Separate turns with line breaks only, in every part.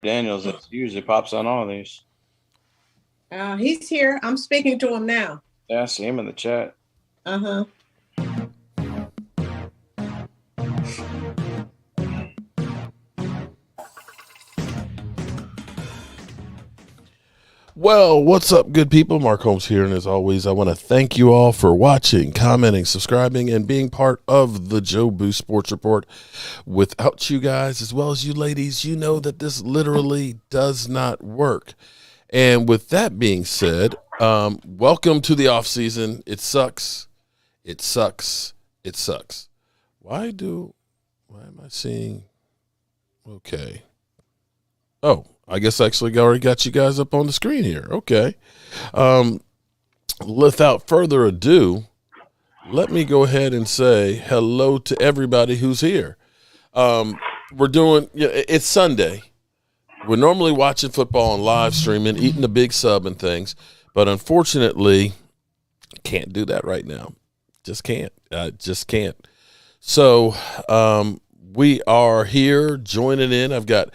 Daniels, it usually pops on all of these.
He's here. I'm speaking to him now.
Yeah, I see him in the chat.
Uh-huh.
Well, what's up, good people? Mark Holmes here, and as always, I want to thank you all for watching, commenting, subscribing, and being part of the Jobu Sports Report. Without you guys, as well as you ladies, you know that this literally does not work. And with that being said, welcome to the off season. It sucks. It sucks. It sucks. Why am I seeing? Okay. Oh, I guess I actually already got you guys up on the screen here. Okay. Without further ado, let me go ahead and say hello to everybody who's here. It's Sunday. We're normally watching football and live streaming, eating the big sub and things, but unfortunately, can't do that right now. Just can't. Just can't. So we are here joining in. I've got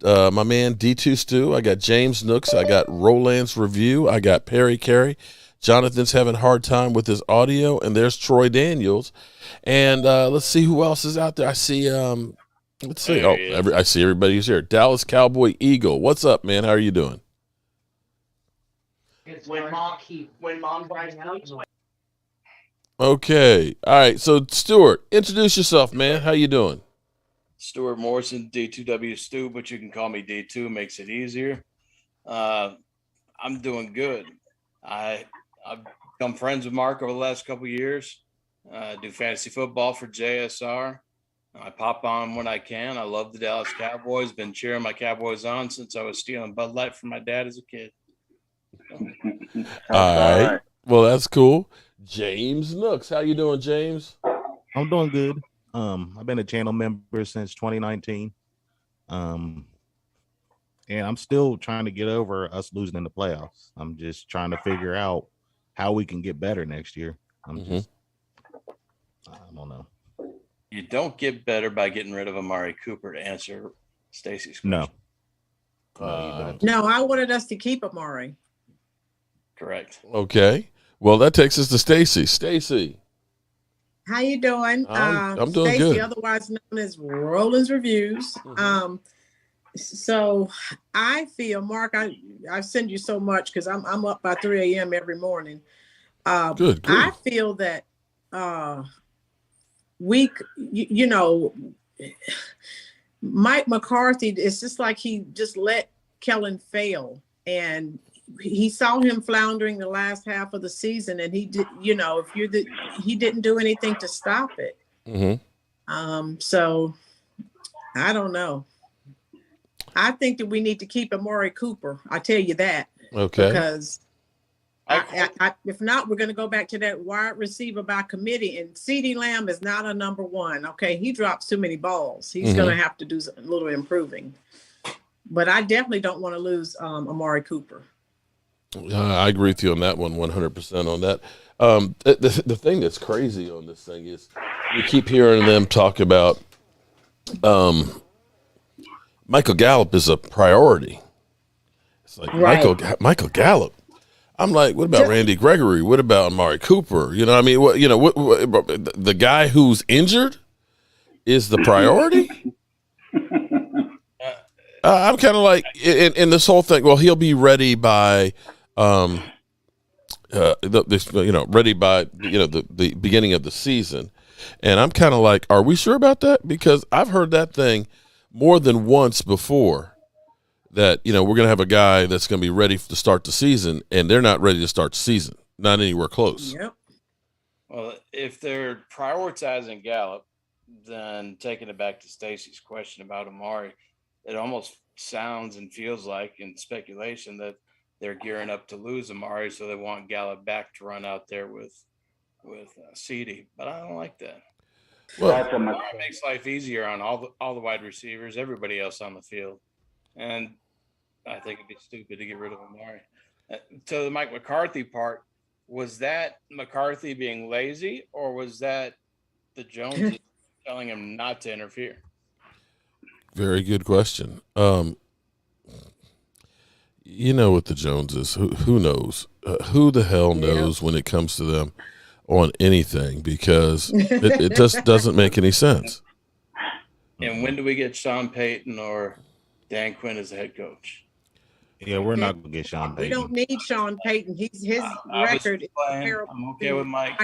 my man D2 Stu. I got James Nooks. I got Roland's Review. I got Perry Carey. Jonathan's having a hard time with his audio, and there's Troy Daniels. And let's see who else is out there. I see. Let's see. I see everybody who's here. Dallas Cowboy Eagle. What's up, man? How are you doing?
When mom drives out.
Okay. All right. So Stuart, introduce yourself, man. How you doing?
Stuart Morrison, D2W Stu, but you can call me D2, makes it easier. I'm doing good. I've become friends with Mark over the last couple of years. Do fantasy football for JSR. I pop on when I can. I love the Dallas Cowboys. Been cheering my Cowboys on since I was stealing Bud Light from my dad as a kid.
All right. Well, that's cool. James Nooks. How you doing, James?
I'm doing good. I've been a channel member since 2019. And I'm still trying to get over us losing in the playoffs. I'm just trying to figure out how we can get better next year. I don't know.
You don't get better by getting rid of Amari Cooper, to answer Stacy's question.
No.
No, I wanted us to keep Amari.
Correct.
Okay. Well, that takes us to Stacy. Stacy.
How you doing?
I'm doing
Stacey,
good.
Otherwise known as Roland's Reviews. So I feel, Mark, I send you so much because I'm up by 3 a.m. every morning.
Good.
I feel that Mike McCarthy, it's just like he just let Kellen fail, and he saw him floundering the last half of the season, and he did. He didn't do anything to stop it. So I don't know. I think that we need to keep Amari Cooper. I tell you that.
Okay.
Because if not, we're going to go back to that wide receiver by committee. And CeeDee Lamb is not a number one. Okay, he drops too many balls. He's going to have to do a little improving. But I definitely don't want to lose Amari Cooper.
I agree with you on that one, 100% on that. The thing that's crazy on this thing is we keep hearing them talk about Michael Gallup is a priority. It's like Michael Gallup. I'm like, what about Randy Gregory? What about Amari Cooper? You know, I mean, what the guy who's injured is the priority? I'm kind of like in this whole thing. Well, he'll be ready by, ready by the beginning of the season, and I'm kind of like, are we sure about that? Because I've heard that thing more than once before. That we're going to have a guy that's going to be ready to start the season, and they're not ready to start the season, not anywhere close.
Yep.
Well, if they're prioritizing Gallup, then taking it back to Stacy's question about Amari, it almost sounds and feels like in speculation that they're gearing up to lose Amari, so they want Gallup back to run out there with CeeDee. But I don't like that.
Well,
it makes life easier on all the wide receivers, everybody else on the field, and I think it'd be stupid to get rid of Amari. To the Mike McCarthy part, was that McCarthy being lazy, or was that the Joneses telling him not to interfere?
Very good question. you know what the Joneses, who knows? Who the hell knows when it comes to them on anything, because it just doesn't make any sense.
And when do we get Sean Payton or Dan Quinn as the head coach?
Yeah, we're not gonna get Sean Payton.
We don't need Sean Payton. His record is comparable.
I'm okay with Mike.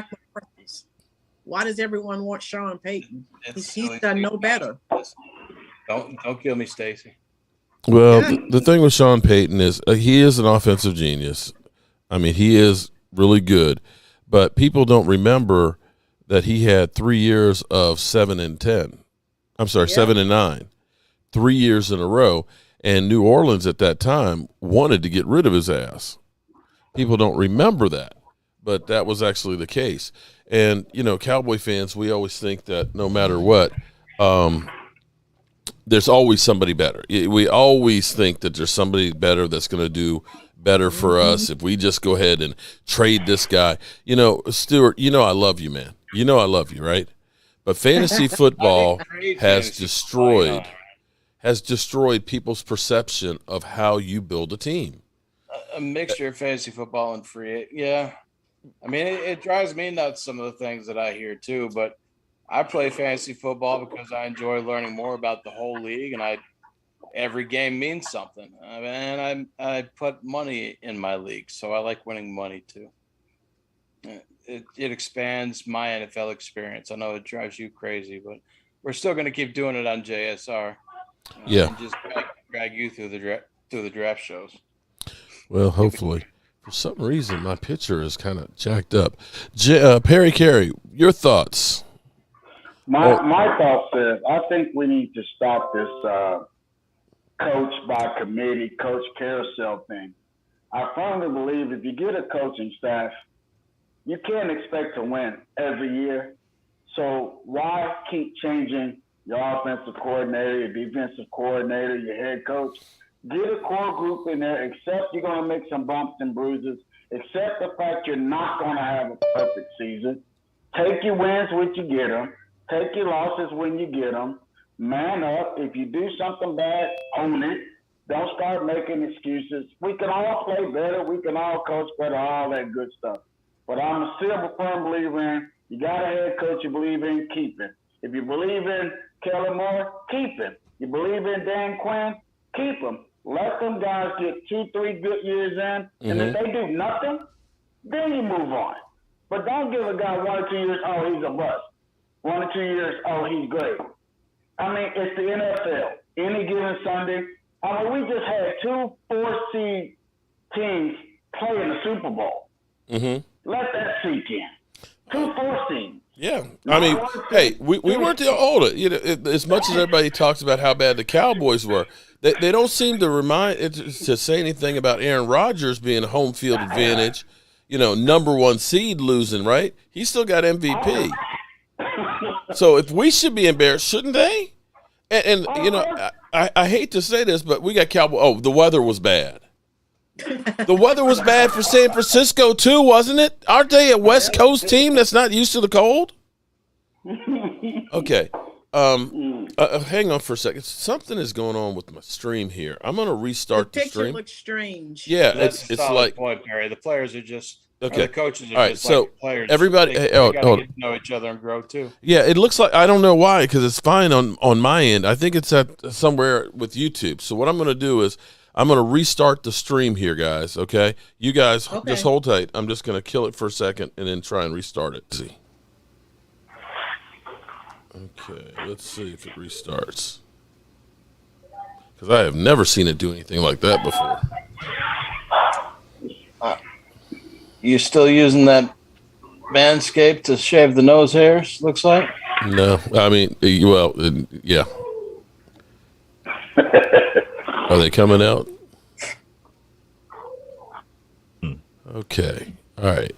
Why does everyone want Sean Payton? He's done no better.
Don't kill me, Stacy.
Well, the thing with Sean Payton is he is an offensive genius. I mean, he is really good, but people don't remember that he had 3 years of 7-10. I'm sorry, 7-9, 3 years in a row. And New Orleans at that time wanted to get rid of his ass. People don't remember that, but that was actually the case. And, you know, Cowboy fans, we always think that no matter what, there's always somebody better. We always think that there's somebody better that's going to do better for us if we just go ahead and trade this guy. You know, Stuart, you know I love you, man. You know I love you, right? But fantasy football has destroyed people's perception of how you build a team.
A mixture of fantasy football and free. Yeah. I mean, it drives me nuts, some of the things that I hear too, but I play fantasy football because I enjoy learning more about the whole league, and every game means something. And I put money in my league, so I like winning money too. It expands my NFL experience. I know it drives you crazy, but we're still going to keep doing it on JSR. And just drag you through the draft shows.
Well, hopefully. For some reason, my picture is kind of jacked up. Perry Carey, your thoughts?
My thoughts is I think we need to stop this coach by committee, coach carousel thing. I firmly believe if you get a coaching staff, you can't expect to win every year. So why keep changing your offensive coordinator, your defensive coordinator, your head coach? Get a core group in there, accept you're going to make some bumps and bruises, accept the fact you're not going to have a perfect season. Take your wins when you get them. Take your losses when you get them. Man up. If you do something bad, own it. Don't start making excuses. We can all play better. We can all coach better, all that good stuff. But I'm still a firm believer in you got a head coach you believe in, keep him. If you believe in Kellen Moore, keep him. You believe in Dan Quinn, keep him. Let them guys get 2-3 good years in, and if they do nothing, then you move on. But don't give a guy 1 or 2 years, oh, he's a bust. 1 or 2 years, oh, he's great. I mean, it's the NFL. Any given Sunday, I mean, we just had 2 4-seed teams play in the Super Bowl. Let that sink in. 2 4-seeds.
Yeah, I mean, hey, we weren't the older. You know, as much as everybody talks about how bad the Cowboys were, they don't seem to say anything about Aaron Rodgers being a home field advantage. You know, number 1 seed losing, right? He still got MVP. So if we should be embarrassed, shouldn't they? And you know, I hate to say this, but we got Cowboys. Oh, the weather was bad. The weather was bad for San Francisco too, wasn't it? Aren't they a West Coast team that's not used to the cold? Okay. Hang on for a second. Something is going on with my stream here. I'm going to restart the stream.
Picture looks strange.
Yeah,
That's
it's like
point, Barry. The players are just
okay.
The coaches are
all right,
just
so
like players.
Everybody,
they
hold
gotta get to know each other and grow too.
Yeah, it looks like I don't know why because it's fine on my end. I think it's at somewhere with YouTube. So what I'm going to do is I'm going to restart the stream here, guys. Okay, you guys just hold tight. I'm just going to kill it for a second and then try and restart it. See. Okay, let's see if it restarts. Because I have never seen it do anything like that before.
You still using that Manscaped to shave the nose hairs, looks like?
No, I mean, well, yeah. Are they coming out? Okay, all right.